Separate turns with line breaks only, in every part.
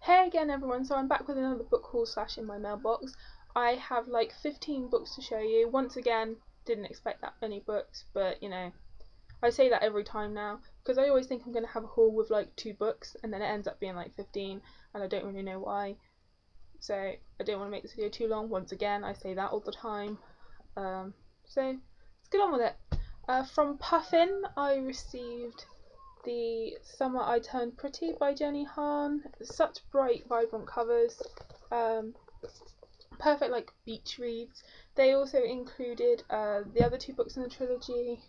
Hey again everyone, so I'm back with another book haul / in my mailbox. I have like 15 books to show you. Once again, didn't expect that many books, but you know, I say that every time now because I always think I'm going to have a haul with like 2 books and then it ends up being like 15 and I don't really know why. So I don't want to make this video too long. Once again, I say that all the time. So let's get on with it. From Puffin, I received The Summer I Turned Pretty by Jenny Han. Such bright, vibrant covers. Perfect like beach reads. They also included the other 2 books in the trilogy,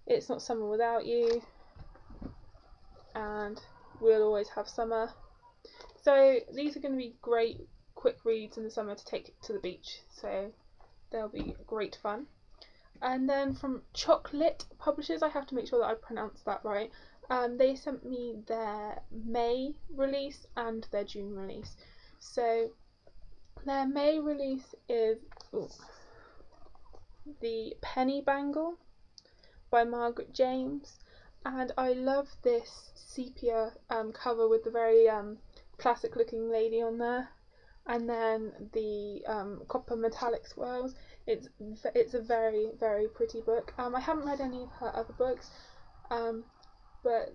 It's Not Summer Without You and We'll Always Have Summer. So these are going to be great quick reads in the summer to take to the beach, so they'll be great fun. And then from Chocolate Publishers, I have to make sure that I pronounce that right. They sent me their May release and their June release. So their May release is the Penny Bangle by Margaret James, and I love this sepia cover with the very classic looking lady on there, and then the copper metallic swirls. It's a very, very pretty book. I haven't read any of her other books, but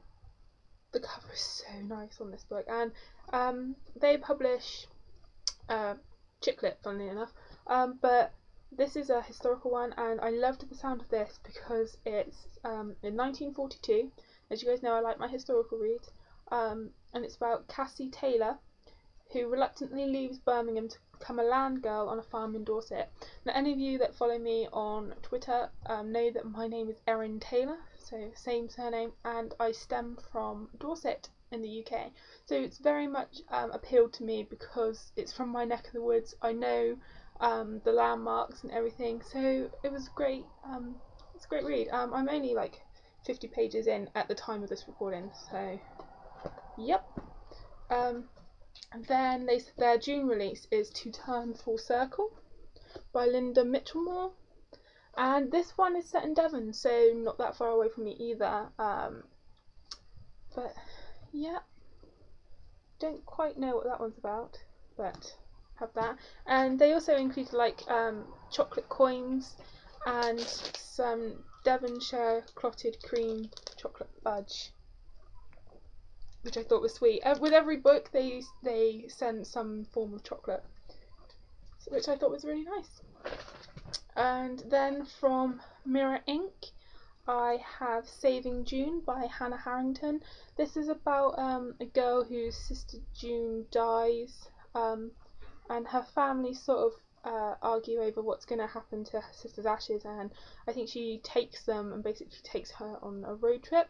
the cover is so nice on this book. And they publish chick lit, funnily enough, but this is a historical one, and I loved the sound of this because it's in 1942. As you guys know, I like my historical reads, and it's about Cassie Taylor, who reluctantly leaves Birmingham to become a land girl on a farm in Dorset. Now, any of you that follow me on Twitter know that my name is Erin Taylor, so same surname, and I stem from Dorset in the UK. So it's very much appealed to me because it's from my neck of the woods. I know the landmarks and everything, so it was great. It's a great read. I'm only like 50 pages in at the time of this recording, so yep. And then they said their June release is To Turn Full Circle by Linda Mitchellmore, and this one is set in Devon, so not that far away from me either. But yeah, don't quite know what that one's about, but have that. And they also included like chocolate coins and some Devonshire clotted cream chocolate fudge, which I thought was sweet. With every book they send some form of chocolate, which I thought was really nice. And then from Mirror Ink, I have Saving June by Hannah Harrington. This is about a girl whose sister June dies, and her family sort of argue over what's going to happen to her sister's ashes, and I think she takes them and basically takes her on a road trip.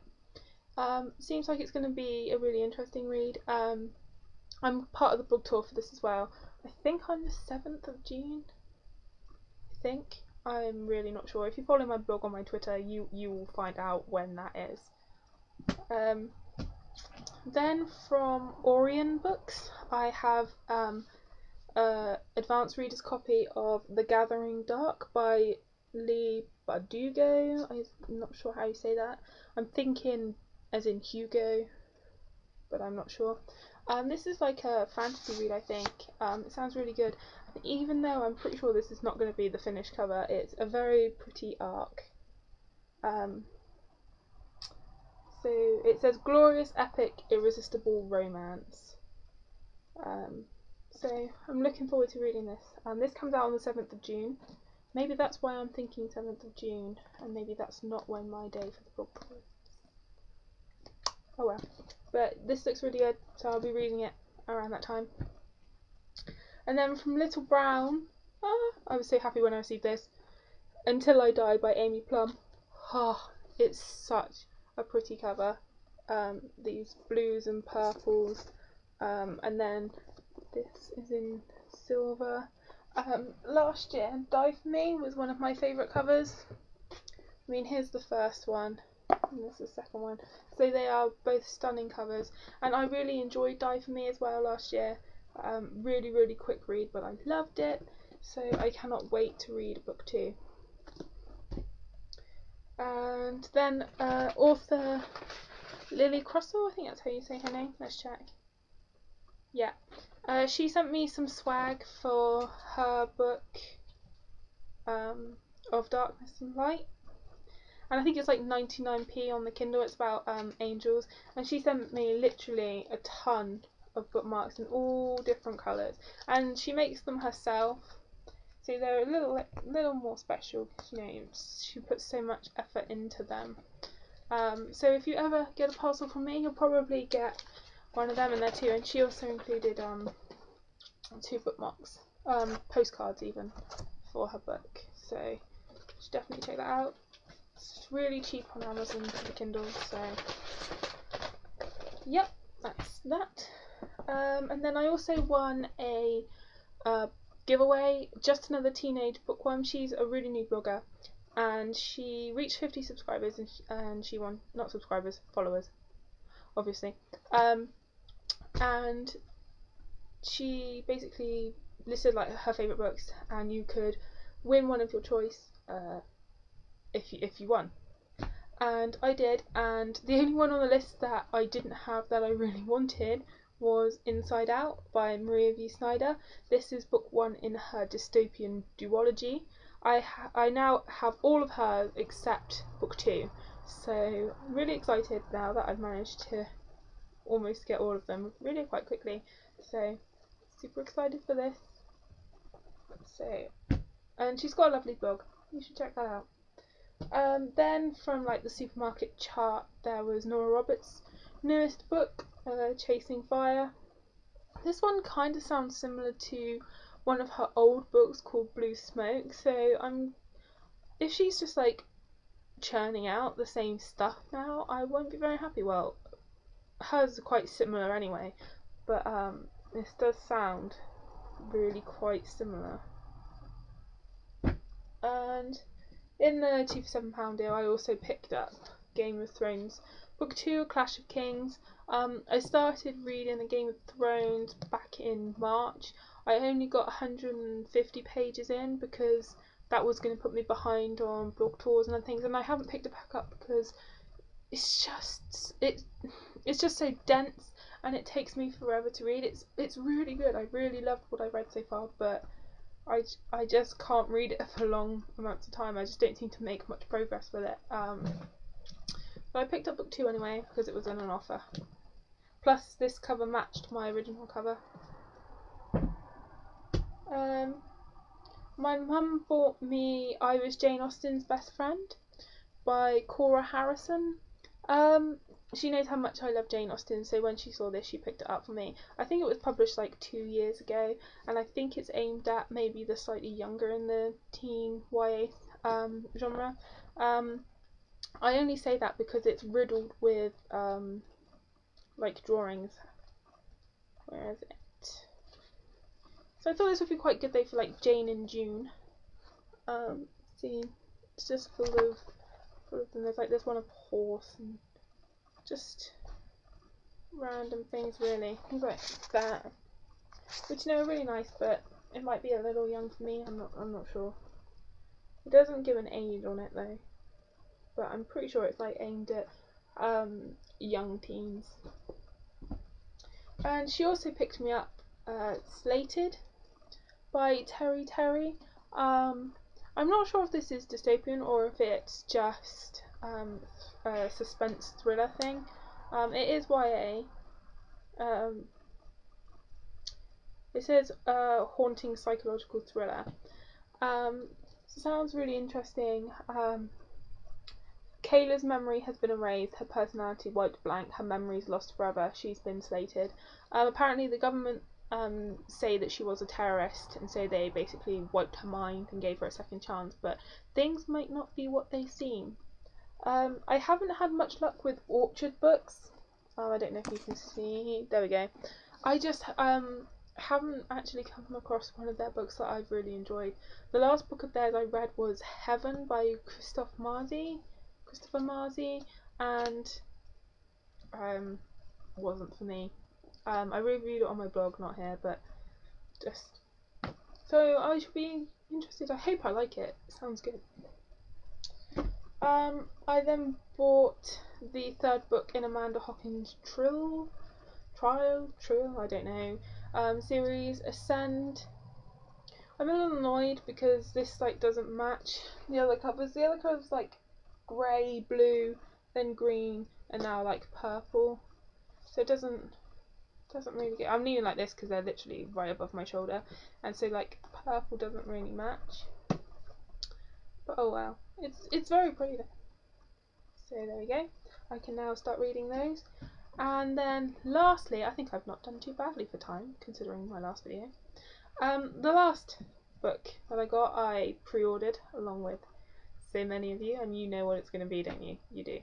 Seems like it's going to be a really interesting read. I'm part of the blog tour for this as well. I think on the 7th of June. I think. I'm really not sure. If you follow my blog on my Twitter, you will find out when that is. Then from Orion Books, I have advanced reader's copy of The Gathering Dark by Lee Bardugo. I'm not sure how you say that. I'm thinking as in Hugo, but I'm not sure. This is like a fantasy read, I think. It sounds really good. Even though I'm pretty sure this is not going to be the finished cover, it's a very pretty arc. So it says glorious, epic, irresistible romance. So I'm looking forward to reading this. This comes out on the 7th of June. Maybe that's why I'm thinking 7th of June, and maybe that's not when my day for the book is. Oh well. But this looks really good, so I'll be reading it around that time. And then from Little Brown, I was so happy when I received this, Until I Die by Amy Plum. It's such a pretty cover. These blues and purples, and then this is in silver. Last year, Die For Me was one of my favourite covers. I mean, here's the first one, and this is the second one. So they are both stunning covers, and I really enjoyed Die For Me as well last year. Really, really quick read, but I loved it, so I cannot wait to read book 2. And then author Lily Crossall, I think that's how you say her name, let's check. Yeah. She sent me some swag for her book of Darkness and Light. And I think it's like 99p on the Kindle. It's about angels. And she sent me literally a ton of bookmarks in all different colours. And she makes them herself. So they're a little more special because, you know, she puts so much effort into them. So if you ever get a parcel from me, you'll probably get one of them in there too. And she also included 2 bookmarks, postcards even, for her book. So you should definitely check that out. It's really cheap on Amazon for the Kindle. So yep, that's that. And then I also won a giveaway, Just Another Teenage Bookworm. She's a really new blogger, and she reached 50 subscribers, and she won, not subscribers, followers, obviously. And she basically listed like her favourite books, and you could win one of your choice if you won. And I did, and the only one on the list that I didn't have that I really wanted was Inside Out by Maria V. Snyder. This is book 1 in her dystopian duology. I now have all of hers except book 2, so I'm really excited now that I've managed to almost get all of them really quite quickly. So super excited for this. So, and she's got a lovely blog. You should check that out. Then from like the supermarket chart, there was Nora Roberts' newest book, Chasing Fire. This one kind of sounds similar to one of her old books called Blue Smoke. So if she's just like churning out the same stuff now, I won't be very happy. Well, hers are quite similar anyway, but this does sound really quite similar. And in the 2 for £7 deal, I also picked up Game of Thrones Book 2, Clash of Kings. I started reading the Game of Thrones back in March. I only got 150 pages in because that was going to put me behind on blog tours and things, and I haven't picked it back up because it's just so dense and it takes me forever to read. It's really good. I really loved what I read so far, but I just can't read it for long amounts of time. I just don't seem to make much progress with it. But I picked up book 2 anyway because it was in an offer. Plus this cover matched my original cover. My mum bought me I Was Jane Austen's Best Friend by Cora Harrison. She knows how much I love Jane Austen, so when she saw this she picked it up for me. I think it was published like 2 years ago, and I think it's aimed at maybe the slightly younger in the teen YA genre. I only say that because it's riddled with like drawings. Where is it? So I thought this would be quite good though for like Jane in June. See, it's just full of them. There's one of a horse and just random things really. Things like that, which are really nice, but it might be a little young for me. I'm not sure. It doesn't give an age on it though, but I'm pretty sure it's like aimed at young teens. And she also picked me up Slated by Terry Terry. I'm not sure if this is dystopian or if it's just a suspense thriller thing. It is YA. It says haunting psychological thriller. Sounds really interesting. Kayla's memory has been erased, her personality wiped blank, her memories lost forever. She's been slated. Apparently the government say that she was a terrorist, and so they basically wiped her mind and gave her a second chance, but things might not be what they seem. I haven't had much luck with Orchard Books. I don't know if you can see. There we go. I just haven't actually come across one of their books that I've really enjoyed. The last book of theirs I read was Heaven by Christopher Marzi, and wasn't for me. I reviewed it on my blog, not here, but just so I should be interested. I hope I like it. It sounds good. I then bought the 3rd book in Amanda Hocken's trial, I don't know, series Ascend. I'm a little annoyed because this like doesn't match the other covers. The other covers like grey, blue, then green, and now like purple. So it doesn't really get. I'm leaning like this because they're literally right above my shoulder, and so like purple doesn't really match. But oh well, it's very pretty though. So there we go. I can now start reading those. And then lastly, I think I've not done too badly for time considering my last video. The last book that I got, I pre-ordered along with so many of you, and you know what it's going to be, don't you? You do.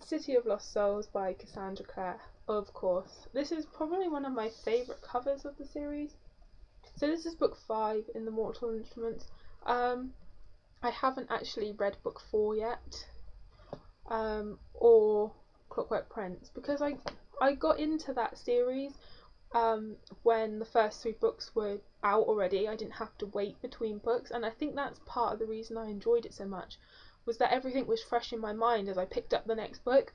City of Lost Souls by Cassandra Clare, of course. This is probably one of my favourite covers of the series. So this is book 5 in the Mortal Instruments. I haven't actually read book 4 yet, or Clockwork Prince, because I got into that series when the first 3 books were out already. I didn't have to wait between books, and I think that's part of the reason I enjoyed it so much, was that everything was fresh in my mind as I picked up the next book,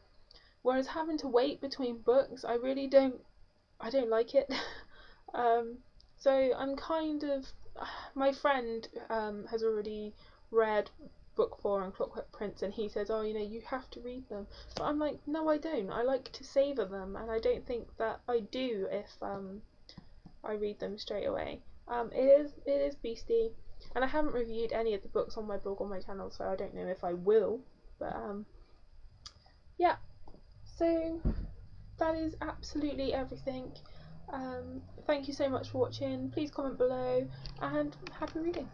whereas having to wait between books, I don't like it. So I'm kind of, my friend has already read book 4 and Clockwork Prince, and he says, oh, you know, you have to read them. But I'm like, no, I don't. I like to savour them, and I don't think that I do if I read them straight away. It is beastie, and I haven't reviewed any of the books on my blog or my channel, so I don't know if I will. But yeah. So that is absolutely everything. Thank you so much for watching. Please comment below, and happy reading.